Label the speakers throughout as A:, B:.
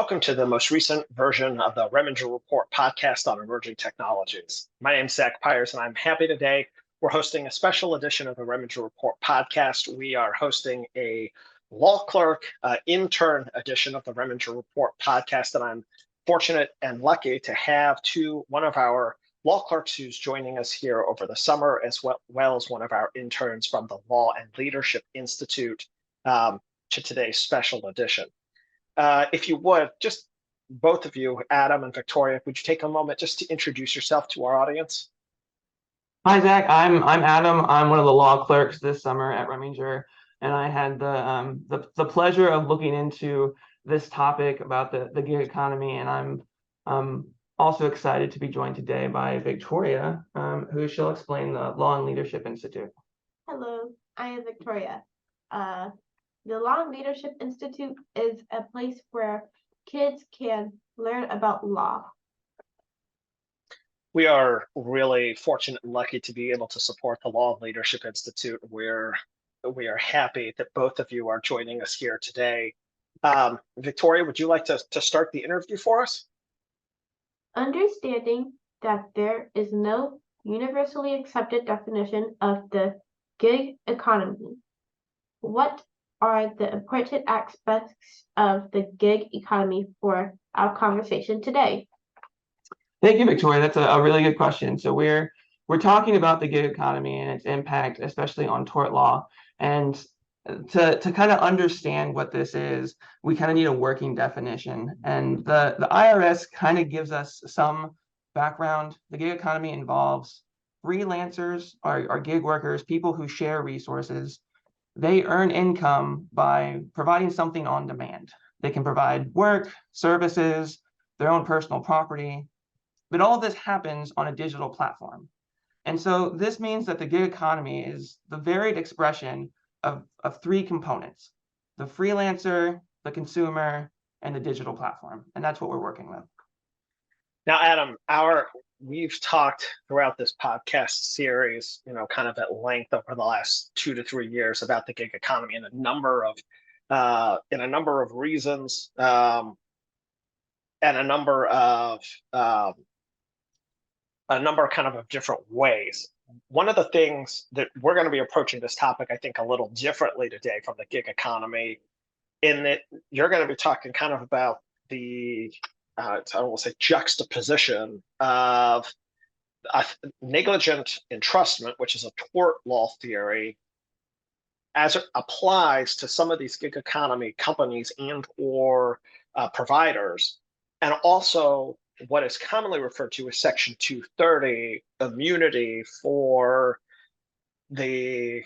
A: Welcome to the most recent version of the Reminger Report podcast on emerging technologies. My name is Zach Pyers, and I'm happy today. We're hosting a special edition of the Reminger Report podcast. We are hosting a law clerk intern edition of the Reminger Report podcast, and I'm fortunate and lucky to have one of our law clerks who's joining us here over the summer, as well as one of our interns from the Law and Leadership Institute to today's special edition. If you would, just both of you, Adam and Victoria, would you take a moment just to introduce yourself to our audience?
B: Hi, Zach. I'm Adam. I'm one of the law clerks this summer at Reminger, and I had the pleasure of looking into this topic about the gig economy, and I'm also excited to be joined today by Victoria, who shall explain the Law and Leadership Institute.
C: Hello, I am Victoria. The Law and Leadership Institute is a place where kids can learn about law.
A: We are really fortunate and lucky to be able to support the Law and Leadership Institute. We are happy that both of you are joining us here today. Victoria, would you like to start the interview for us?
C: Understanding that there is no universally accepted definition of the gig economy. What are the important aspects of the gig economy for our conversation today?
B: Thank you, Victoria. That's a really good question. So we're talking about the gig economy and its impact, especially on tort law. And to kind of understand what this is, we kind of need a working definition. And the IRS kind of gives us some background. The gig economy involves freelancers, or gig workers, people who share resources. They earn income by providing something on demand. They can provide work, services, their own personal property, but all of this happens on a digital platform. And so this means that the gig economy is the varied expression of three components: the freelancer, the consumer, and the digital platform. And that's what we're working with.
A: Now, Adam, we've talked throughout this podcast series, kind of at length over the last 2 to 3 years about the gig economy and a number of reasons, and a number of different ways. One of the things that we're going to be approaching this topic, I think, a little differently today from the gig economy, in that you're going to be talking kind of about the I don't want to say juxtaposition of negligent entrustment, which is a tort law theory, as it applies to some of these gig economy companies and or providers, and also what is commonly referred to as Section 230 immunity for the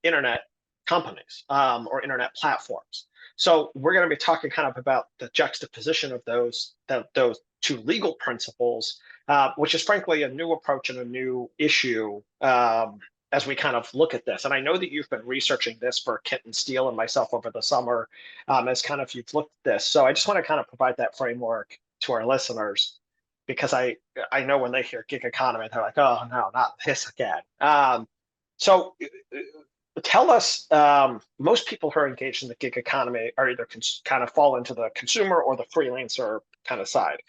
A: internet companies or internet platforms. So we're going to be talking kind of about the juxtaposition of those two legal principles, which is frankly a new approach and a new issue as we kind of look at this. And I know that you've been researching this for Kent and Steele and myself over the summer as kind of you've looked at this. So I just want to kind of provide that framework to our listeners, because I know when they hear gig economy, they're like, oh, no, not this again. So tell us, most people who are engaged in the gig economy are either kind of fall into the consumer or the freelancer kind of side.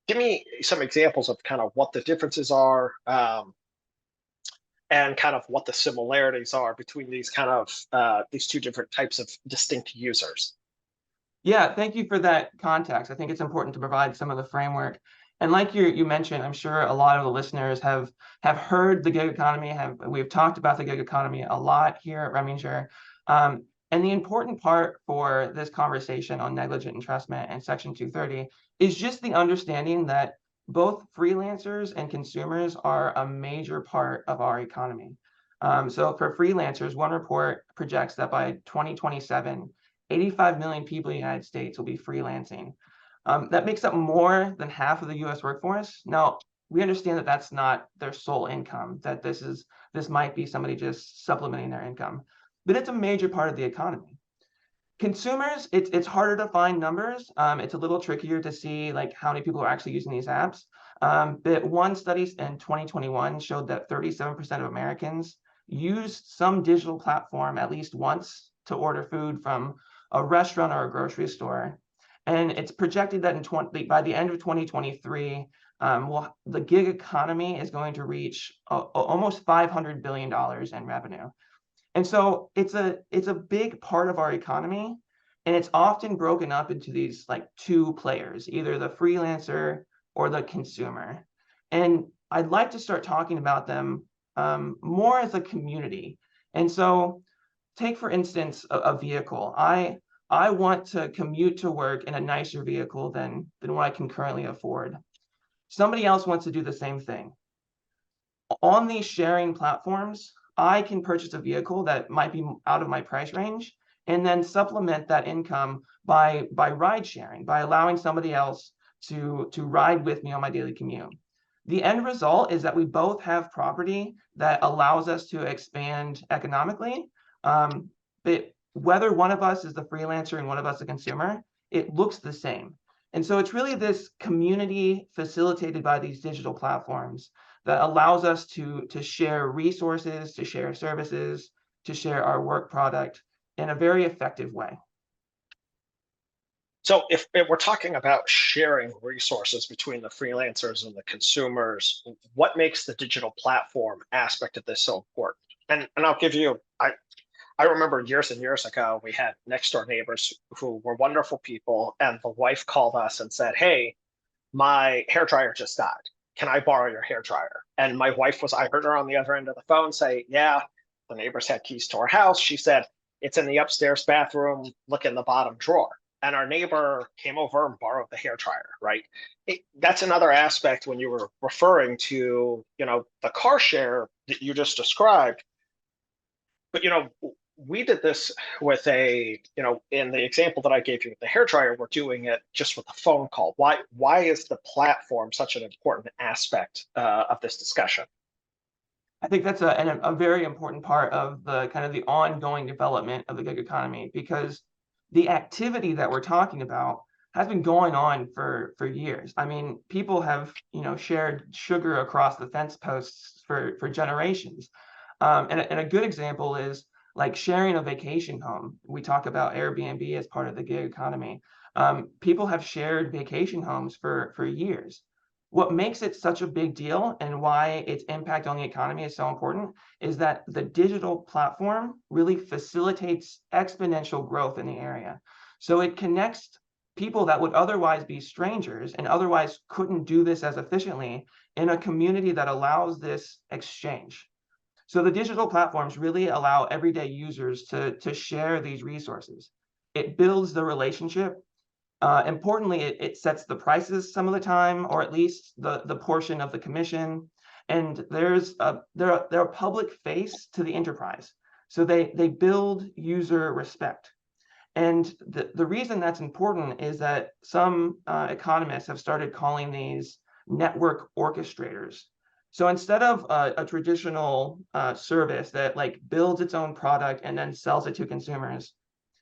A: Give me some examples of kind of what the differences are and kind of what the similarities are between these kind of these two different types of distinct users.
B: Yeah, thank you for that context. I think it's important to provide some of the framework. And like you mentioned, I'm sure a lot of the listeners have heard the gig economy. We've talked about the gig economy a lot here at Reminger. And the important part for this conversation on negligent entrustment and Section 230 is just the understanding that both freelancers and consumers are a major part of our economy. So for freelancers, one report projects that by 2027, 85 million people in the United States will be freelancing. That makes up more than half of the U.S. workforce. Now, we understand that that's not their sole income, that this might be somebody just supplementing their income, but it's a major part of the economy. Consumers, it's harder to find numbers. It's a little trickier to see like how many people are actually using these apps. But one study in 2021 showed that 37% of Americans used some digital platform at least once to order food from a restaurant or a grocery store. And it's projected that by the end of 2023, the gig economy is going to reach almost $500 billion in revenue. And so it's a big part of our economy, and it's often broken up into these like two players, either the freelancer or the consumer. And I'd like to start talking about them more as a community. And so take, for instance, a vehicle. I want to commute to work in a nicer vehicle than what I can currently afford. Somebody else wants to do the same thing. On these sharing platforms, I can purchase a vehicle that might be out of my price range and then supplement that income by ride sharing, by allowing somebody else to ride with me on my daily commute. The end result is that we both have property that allows us to expand economically. But whether one of us is the freelancer and one of us a consumer, it looks the same. And so it's really this community facilitated by these digital platforms that allows us to share resources, to share services, to share our work product in a very effective way.
A: So if we're talking about sharing resources between the freelancers and the consumers, what makes the digital platform aspect of this so important? And I'll give you, I remember years and years ago, we had next door neighbors who were wonderful people, and the wife called us and said, "Hey, my hairdryer just died. Can I borrow your hairdryer?" And my wife I heard her on the other end of the phone say, "Yeah, the neighbors had keys to our house." She said, "It's in the upstairs bathroom, look in the bottom drawer." And our neighbor came over and borrowed the hairdryer, right? That's another aspect when you were referring to, the car share that you just described. But, we did this with in the example that I gave you with the hairdryer, we're doing it just with a phone call. Why is the platform such an important aspect of this discussion?
B: I think that's a very important part of the kind of the ongoing development of the gig economy, because the activity that we're talking about has been going on for years. I mean, people have shared sugar across the fence posts for generations. And a good example is like sharing a vacation home. We talk about Airbnb as part of the gig economy. People have shared vacation homes for years. What makes it such a big deal and why its impact on the economy is so important is that the digital platform really facilitates exponential growth in the area. So it connects people that would otherwise be strangers and otherwise couldn't do this as efficiently in a community that allows this exchange. So the digital platforms really allow everyday users to share these resources. It builds the relationship. Importantly, it sets the prices some of the time, or at least the portion of the commission. And they're a public face to the enterprise. So they build user respect. And the reason that's important is that some economists have started calling these network orchestrators. So instead of a traditional service that like builds its own product and then sells it to consumers,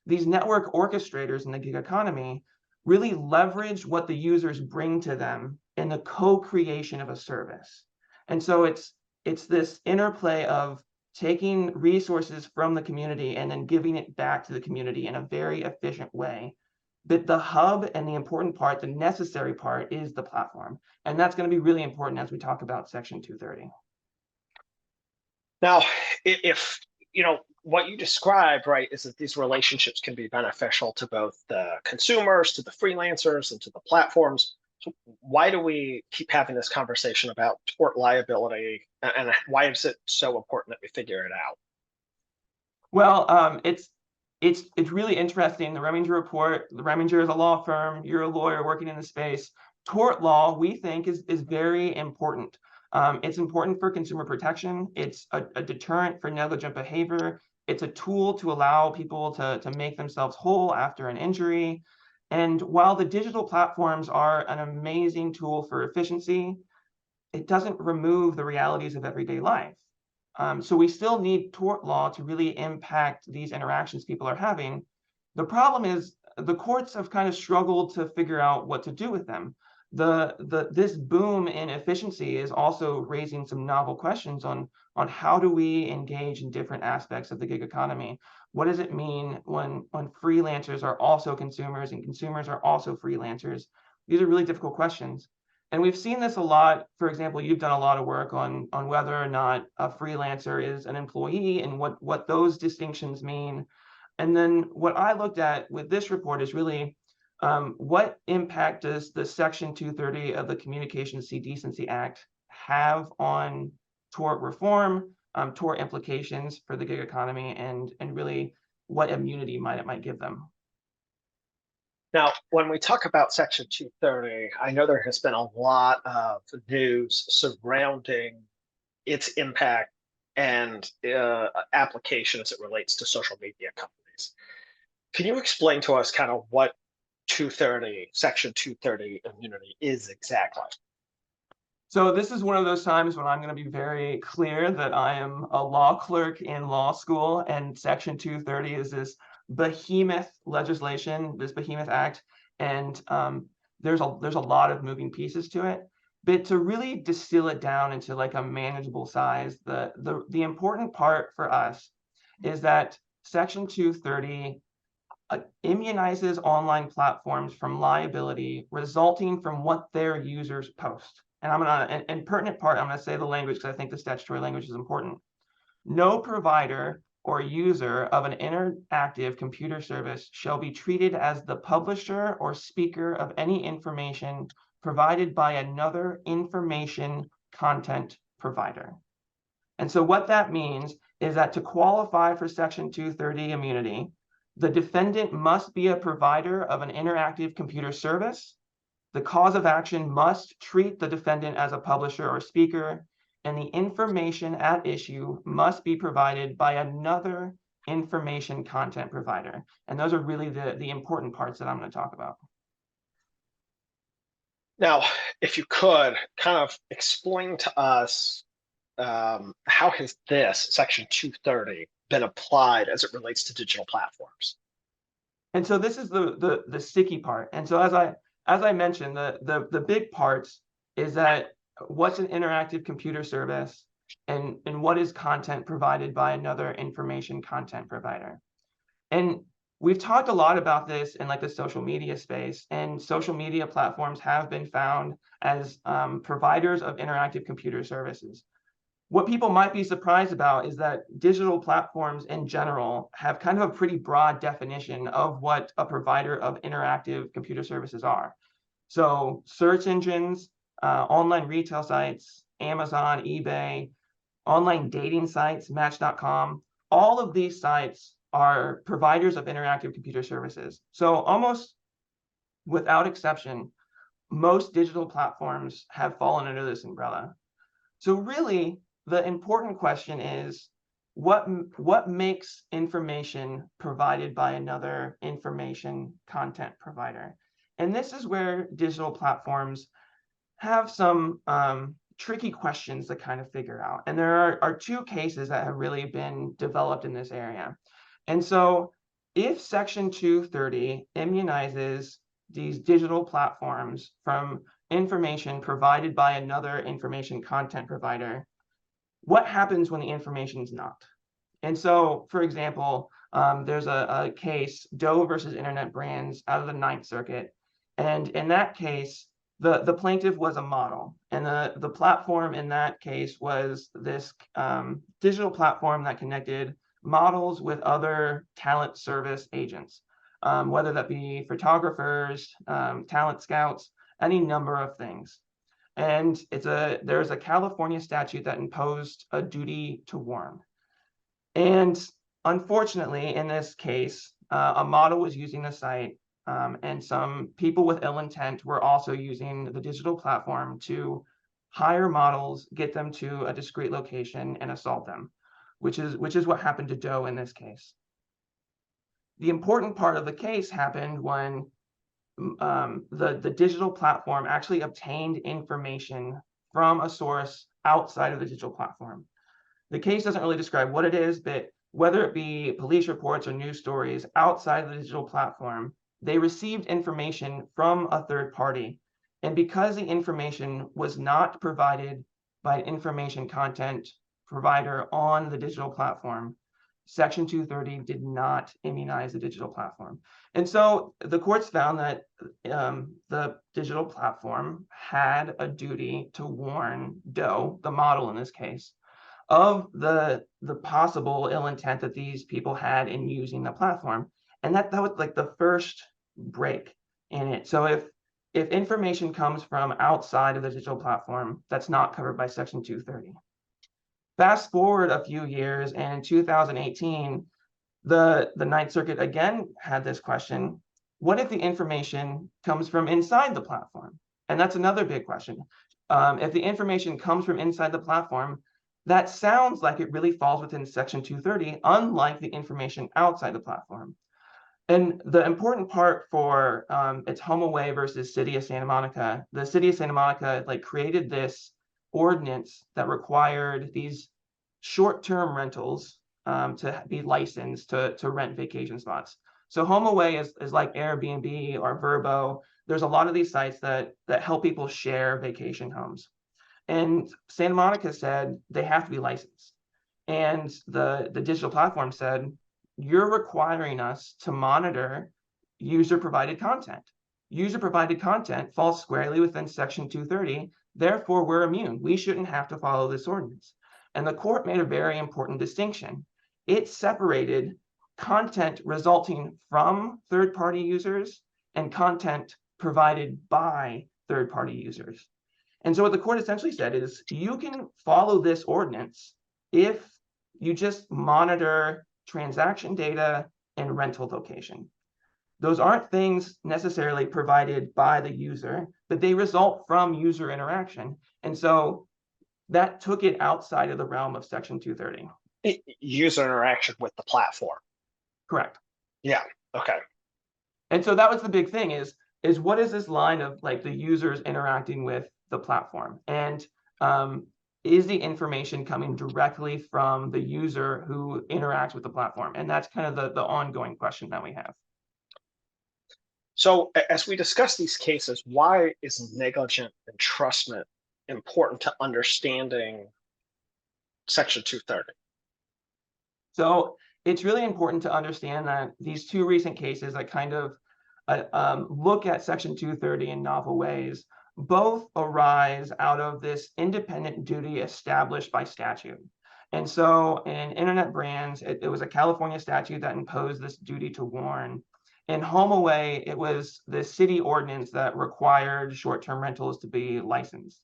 B: these network orchestrators in the gig economy really leverage what the users bring to them in the co-creation of a service. And so it's this interplay of taking resources from the community and then giving it back to the community in a very efficient way. But the hub and the important part, the necessary part, is the platform. And that's going to be really important as we talk about Section 230.
A: Now, if, what you described, right, is that these relationships can be beneficial to both the consumers, to the freelancers, and to the platforms. So why do we keep having this conversation about tort liability, and why is it so important that we figure it out?
B: Well, it's really interesting. The Reminger report, the Reminger is a law firm, you're a lawyer working in the space. Tort law, we think, is very important. It's important for consumer protection. It's a deterrent for negligent behavior. It's a tool to allow people to make themselves whole after an injury. And while the digital platforms are an amazing tool for efficiency, it doesn't remove the realities of everyday life. So we still need tort law to really impact these interactions people are having. The problem is the courts have kind of struggled to figure out what to do with them. this boom in efficiency is also raising some novel questions on how do we engage in different aspects of the gig economy. What does it mean when freelancers are also consumers and consumers are also freelancers? These are really difficult questions. And we've seen this a lot. For example, you've done a lot of work on whether or not a freelancer is an employee and what those distinctions mean. And then what I looked at with this report is really what impact does the Section 230 of the Communications Decency Act have on tort reform, tort implications for the gig economy, and really what immunity it might give them?
A: Now, when we talk about Section 230, I know there has been a lot of news surrounding its impact and application as it relates to social media companies. Can you explain to us kind of what Section 230 immunity is exactly?
B: So this is one of those times when I'm going to be very clear that I am a law clerk in law school, and Section 230 is this behemoth legislation, this behemoth act, and there's a lot of moving pieces to it. But to really distill it down into like a manageable size, the important part for us is that Section 230 immunizes online platforms from liability resulting from what their users post. And and pertinent part, I'm gonna say the language because I think the statutory language is important. No provider or user of an interactive computer service shall be treated as the publisher or speaker of any information provided by another information content provider. And so what that means is that to qualify for Section 230 immunity, the defendant must be a provider of an interactive computer service. The cause of action must treat the defendant as a publisher or speaker, and the information at issue must be provided by another information content provider. And those are really the important parts that I'm going to talk about.
A: Now, if you could kind of explain to us how has this Section 230 been applied as it relates to digital platforms?
B: And so this is the sticky part. And so as I mentioned, the big parts is that what's an interactive computer service and what is content provided by another information content provider. And we've talked a lot about this in like the social media space, and social media platforms have been found as providers of interactive computer services. What people might be surprised about is that digital platforms in general have kind of a pretty broad definition of what a provider of interactive computer services are. So search engines, online retail sites, Amazon, eBay, online dating sites, Match.com, all of these sites are providers of interactive computer services. So almost without exception, most digital platforms have fallen under this umbrella. So really, the important question is, what makes information provided by another information content provider? And this is where digital platforms have some tricky questions to kind of figure out. And there are two cases that have really been developed in this area. And so if Section 230 immunizes these digital platforms from information provided by another information content provider, what happens when the information is not? And so, for example, there's a case, Doe versus Internet Brands, out of the Ninth Circuit. And in that case, the plaintiff was a model. And the platform in that case was this digital platform that connected models with other talent service agents, whether that be photographers, talent scouts, any number of things. And there's a California statute that imposed a duty to warn. And unfortunately, in this case, a model was using the site, and some people with ill intent were also using the digital platform to hire models, get them to a discrete location, and assault them, which is what happened to Doe in this case. The important part of the case happened when the digital platform actually obtained information from a source outside of the digital platform. The case doesn't really describe what it is, but whether it be police reports or news stories outside of the digital platform, they received information from a third party. And because the information was not provided by an information content provider on the digital platform, Section 230 did not immunize the digital platform. And so the courts found that the digital platform had a duty to warn Doe, the model in this case, of the possible ill intent that these people had in using the platform. And that was like the first break in it. So if information comes from outside of the digital platform, that's not covered by Section 230. Fast forward a few years, and in 2018, the Ninth Circuit again had this question: what if the information comes from inside the platform? And that's another big question. If the information comes from inside the platform, that sounds like it really falls within Section 230, unlike the information outside the platform. And the important part for it's HomeAway versus City of Santa Monica. The City of Santa Monica created this ordinance that required these short-term rentals to be licensed to rent vacation spots. So HomeAway is like Airbnb or Vrbo. There's a lot of these sites that help people share vacation homes. And Santa Monica said they have to be licensed. And the digital platform said, you're requiring us to monitor user-provided content. User-provided content falls squarely within Section 230. Therefore, we're immune. We shouldn't have to follow this ordinance. And the court made a very important distinction. It separated content resulting from third-party users and content provided by third-party users. And so what the court essentially said is, you can follow this ordinance if you just monitor transaction data and rental location. Those aren't things necessarily provided by the user, but they result from user interaction. And so that took it outside of the realm of Section 230.
A: User interaction with the platform.
B: Correct.
A: Yeah. Okay.
B: And so that was the big thing is what is this line of the users interacting with the platform? And is the information coming directly from the user who interacts with the platform? And that's kind of the ongoing question that we have.
A: So as we discuss these cases, why is negligent entrustment important to understanding Section 230?
B: So it's really important to understand that these two recent cases that kind of look at Section 230 in novel ways both arise out of this independent duty established by statute. And so in Internet Brands, it was a California statute that imposed this duty to warn. In HomeAway, it was the city ordinance that required short-term rentals to be licensed.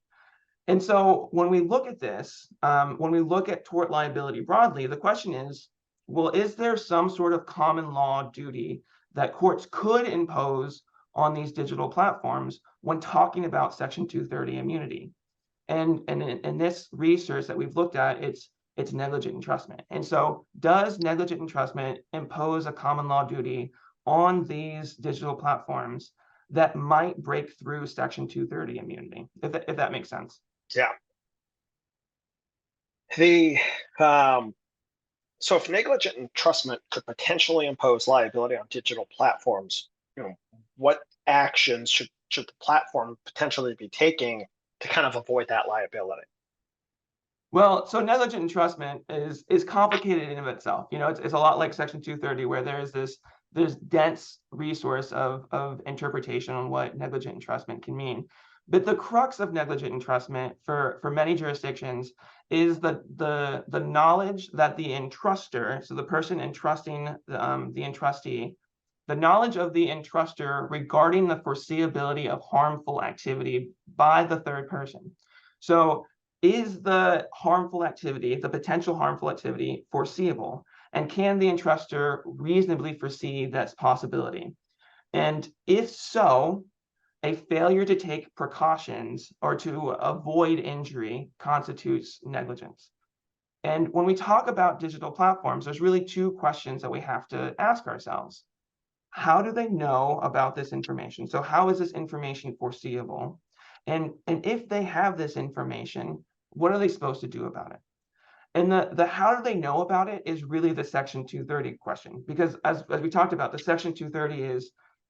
B: And so when we look at this, when we look at tort liability broadly, the question is, well, is there some sort of common law duty that courts could impose on these digital platforms when talking about Section 230 immunity? And in this research that we've looked at, it's negligent entrustment. And so does negligent entrustment impose a common law duty on these digital platforms that might break through Section 230 immunity, if that makes sense?
A: Yeah. So if negligent entrustment could potentially impose liability on digital platforms, what actions should the platform potentially be taking to kind of avoid that liability?
B: Well, so negligent entrustment is complicated in and of itself. It's a lot like Section 230, where there's dense resource of interpretation on what negligent entrustment can mean. But the crux of negligent entrustment for many jurisdictions is the knowledge that the entruster, so the person entrusting the entrustee, the knowledge of the entruster regarding the foreseeability of harmful activity by the third person. So is the harmful activity, the potential harmful activity, foreseeable? And can the entruster reasonably foresee that possibility? And if so, a failure to take precautions or to avoid injury constitutes negligence. And when we talk about digital platforms, there's really two questions that we have to ask ourselves. How do they know about this information? So how is this information foreseeable? And if they have this information, what are they supposed to do about it? And the how do they know about it is really the Section 230 question, because as we talked about, the Section 230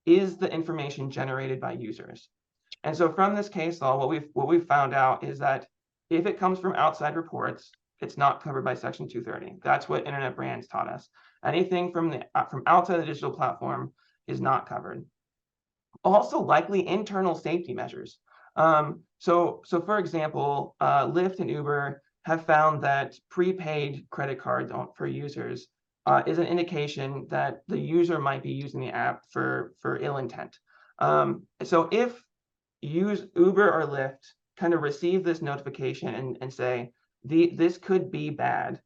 B: is the information generated by users. And so from this case law, what we've found out is that if it comes from outside reports, it's not covered by Section 230. That's what Internet Brands taught us. Anything from outside the digital platform is not covered. Also, likely internal safety measures. So for example, Lyft and Uber have found that prepaid credit cards for users is an indication that the user might be using the app for ill intent. So if Uber or Lyft kind of receive this notification and say, this could be bad,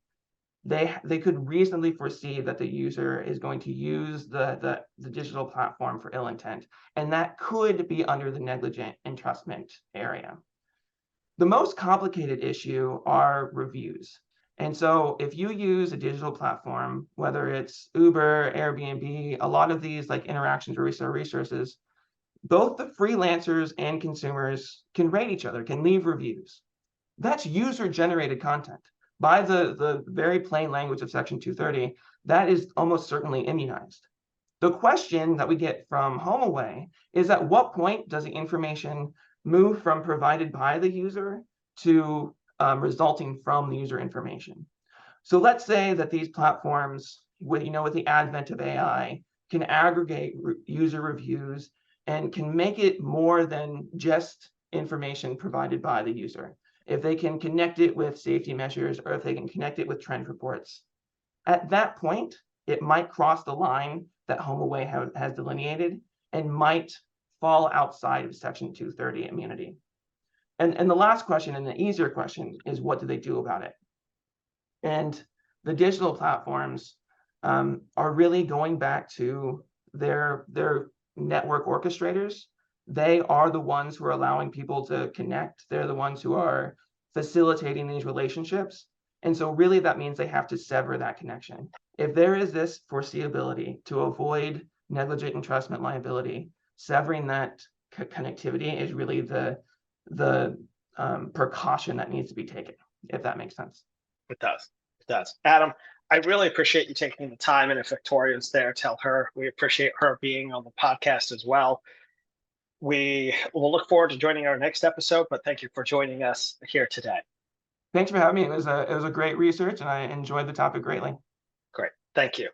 B: they could reasonably foresee that the user is going to use the digital platform for ill intent, and that could be under the negligent entrustment area. The most complicated issue are reviews. And so if you use a digital platform, whether it's Uber, Airbnb, a lot of these like interactions or resources, both the freelancers and consumers can rate each other, can leave reviews. That's user-generated content. By the very plain language of Section 230, that is almost certainly immunized. The question that we get from HomeAway is, at what point does the information move from provided by the user to resulting from the user information? So let's say that these platforms, with the advent of AI, can aggregate user reviews and can make it more than just information provided by the user. If they can connect it with safety measures, or if they can connect it with trend reports, at that point, it might cross the line that HomeAway has delineated and might fall outside of Section 230 immunity. And the last question, and the easier question, is what do they do about it? And the digital platforms are really going back to their network orchestrators. They are the ones who are allowing people to connect. They're the ones who are facilitating these relationships. And so really that means they have to sever that connection. If there is this foreseeability to avoid negligent entrustment liability, severing that connectivity is really the precaution that needs to be taken, if that makes sense.
A: It does. It does. Adam, I really appreciate you taking the time, and if Victoria's there, tell her we appreciate her being on the podcast as well. We will look forward to joining our next episode, but thank you for joining us here today.
B: Thanks for having me. It was a great research, and I enjoyed the topic greatly.
A: Great. Thank you.